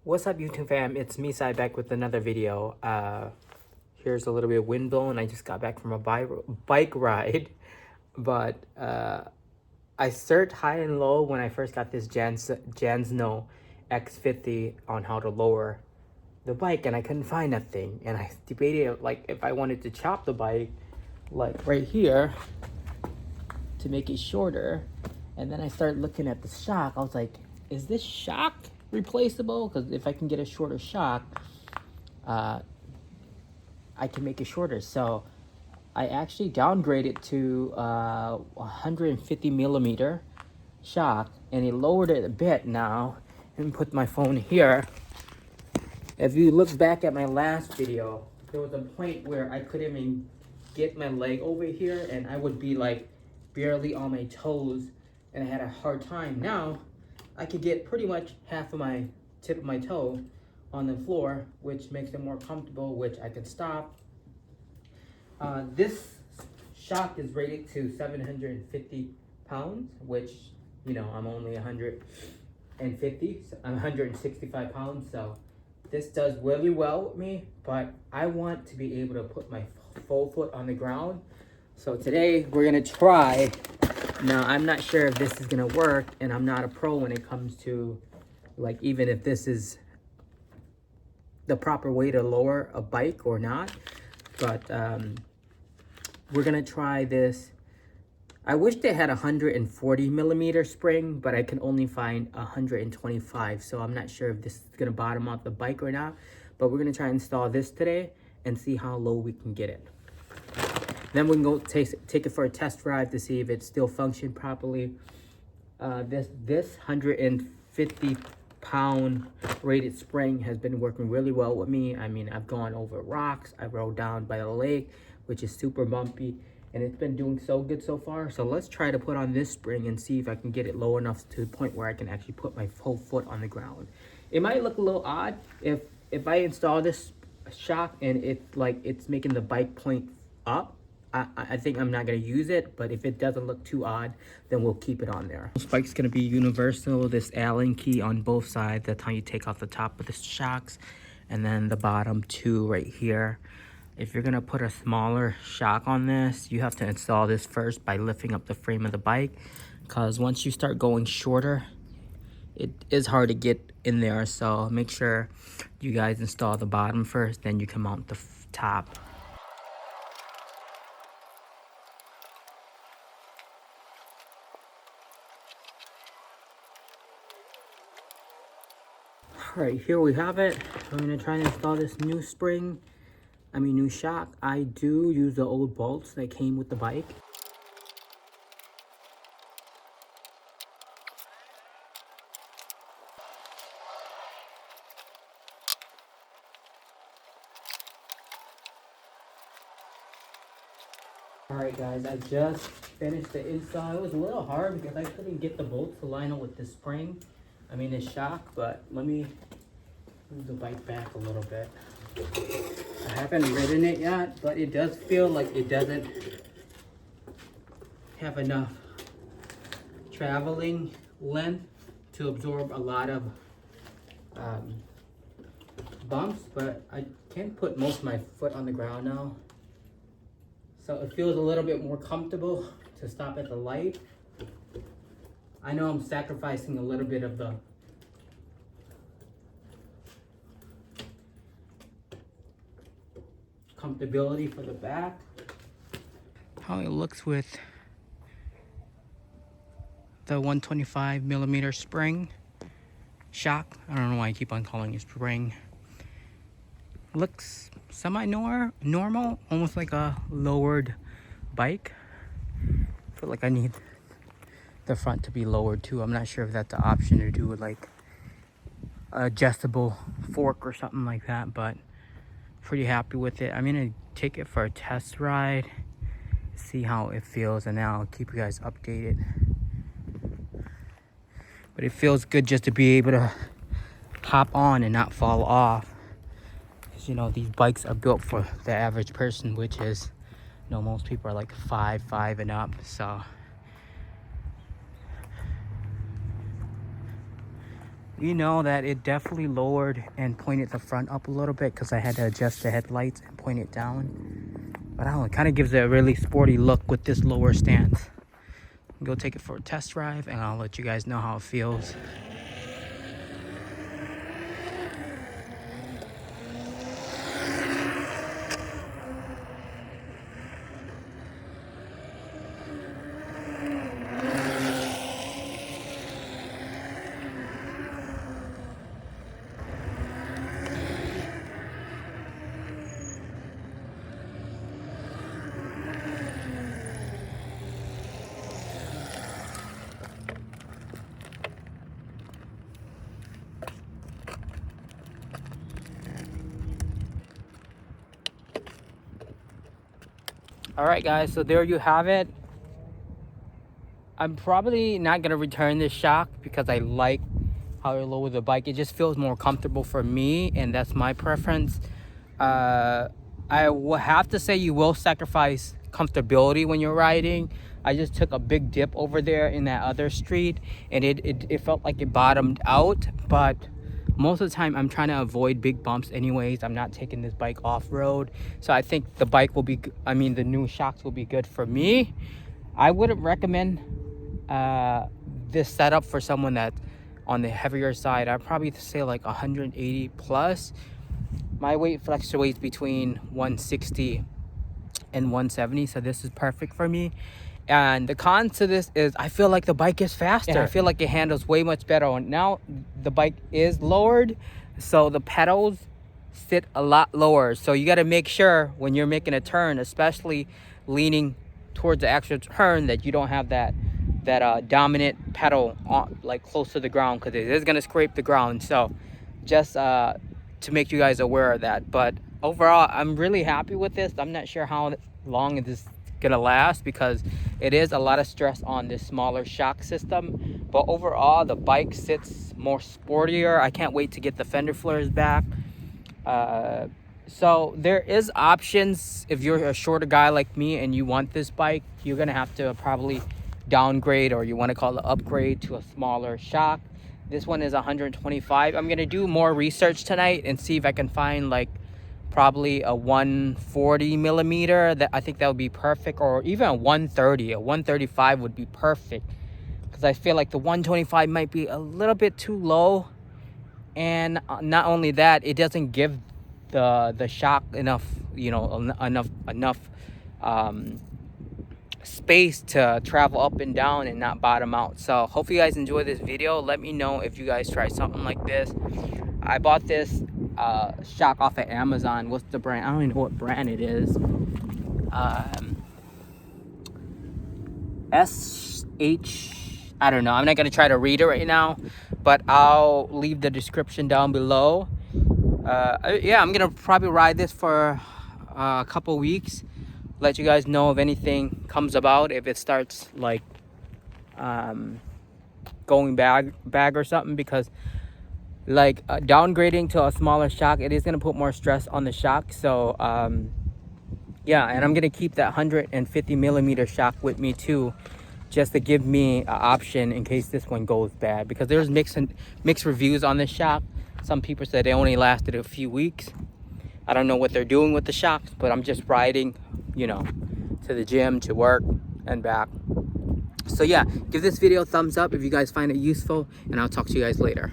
What's up, YouTube fam? It's me, Sai, back with another video. Here's a little bit of wind blowing. I just got back from a bike ride, but I searched high and low when I first got this Jansno x50 on how to lower the bike, and I couldn't find that thing. And I debated like if I wanted to chop the bike, like right here, to make it shorter. And then I started looking at the shock. I was like, is this shock replaceable? Because if I can get a shorter shock, I can make it shorter. So I actually downgraded to 150 millimeter shock, and it lowered it a bit now. Let me put my phone here. If you look back at my last video, there was a point where I couldn't even get my leg over here, and I would be like barely on my toes, and I had a hard time. Now I could get pretty much half of my tip of my toe on the floor, which makes it more comfortable, which I can stop. This shock is rated to 750 pounds, which, you know, I'm only 150, so I'm 165 pounds, so this does really well with me, but I want to be able to put my full foot on the ground. So today we're gonna try. Now, I'm not sure if this is gonna work, and I'm not a pro when it comes to, like, even if this is the proper way to lower a bike or not, but we're gonna try this. I wish they had 140 millimeter spring, but I can only find 125, so I'm not sure if this is gonna bottom out the bike or not, but we're gonna try and install this today and see how low we can get it. Then we can go take it for a test ride to see if it still functions properly. This 150 pound rated spring has been working really well with me. I mean, I've gone over rocks, I rode down by the lake, which is super bumpy, and it's been doing so good so far. So let's try to put on this spring and see if I can get it low enough to the point where I can actually put my whole foot on the ground. It might look a little odd if I install this shock and it's making the bike point up. I think I'm not going to use it, but if it doesn't look too odd, then we'll keep it on there. This bike's going to be universal. This Allen key on both sides. That's how you take off the top of the shocks, and then the bottom two right here. If you're going to put a smaller shock on this, you have to install this first by lifting up the frame of the bike, because once you start going shorter, it is hard to get in there. So make sure you guys install the bottom first, then you can mount the top. All right, here we have it. I'm gonna try and install this new new shock. I do use the old bolts that came with the bike. All right, guys, I just finished the install. It was a little hard because I couldn't get the bolts to line up with the spring. The shock, but let me move the bike back a little bit. I haven't ridden it yet, but it does feel like it doesn't have enough traveling length to absorb a lot of bumps, but I can put most of my foot on the ground now. So it feels a little bit more comfortable to stop at the light. I know I'm sacrificing a little bit of the comfortability for the back. How it looks with the 125 millimeter spring shock. I don't know why I keep on calling it spring. Looks normal, almost like a lowered bike. I feel like I need the front to be lowered too. I'm not sure if that's the option to do with like adjustable fork or something like that, but pretty happy with it. I'm gonna take it for a test ride, see how it feels, and then I'll keep you guys updated. But it feels good just to be able to hop on and not fall off, because you know these bikes are built for the average person, which is, you know, most people are like 5'5" and up. So you know that it definitely lowered and pointed the front up a little bit because I had to adjust the headlights and point it down. But I don't know, it kind of gives it a really sporty look with this lower stance. Go take it for a test drive and I'll let you guys know how it feels. All right, guys, so there you have it. I'm probably not gonna return this shock because I like how it lowered the bike. It just feels more comfortable for me, and that's my preference. I will have to say you will sacrifice comfortability when you're riding. I just took a big dip over there in that other street, and it felt like it bottomed out, but most of the time I'm trying to avoid big bumps anyways. I'm not taking this bike off-road, so I think the bike will be, I mean the new shocks will be good for me. I wouldn't recommend this setup for someone that on the heavier side. I'd probably say like 180 plus. My weight fluctuates between 160 and 170, so this is perfect for me. And the cons to this is I feel like the bike is faster. And I feel like it handles way much better. And now the bike is lowered, so the pedals sit a lot lower. So you got to make sure when you're making a turn, especially leaning towards the actual turn, that you don't have that dominant pedal on, like close to the ground, because it is going to scrape the ground. So just to make you guys aware of that. But overall, I'm really happy with this. I'm not sure how long this gonna last because it is a lot of stress on this smaller shock system, but overall the bike sits more sportier. I can't wait to get the fender flares back. So there is options. If you're a shorter guy like me and you want this bike, you're gonna have to probably downgrade, or you want to call it upgrade, to a smaller shock. This one is 125. I'm gonna do more research tonight and see if I can find like probably a 140 millimeter. That I think that would be perfect, or even a 130. A 135 would be perfect, because I feel like the 125 might be a little bit too low. And not only that, it doesn't give the shock enough, you know, enough space to travel up and down and not bottom out. So hope you guys enjoy this video. Let me know if you guys try something like this. I bought this shock off of Amazon. What's the brand? I don't even know what brand it is. I don't know. I'm not gonna try to read it right now, but I'll leave the description down below. Yeah, I'm gonna probably ride this for a couple weeks. Let you guys know if anything comes about, if it starts like going bag or something, because like downgrading to a smaller shock, it is going to put more stress on the shock. So yeah, and I'm going to keep that 150 millimeter shock with me too, just to give me an option in case this one goes bad, because there's mixed reviews on this shock. Some people said they only lasted a few weeks. I don't know what they're doing with the shocks, but I'm just riding, you know, to the gym, to work, and back. So yeah, give this video a thumbs up if you guys find it useful, and I'll talk to you guys later.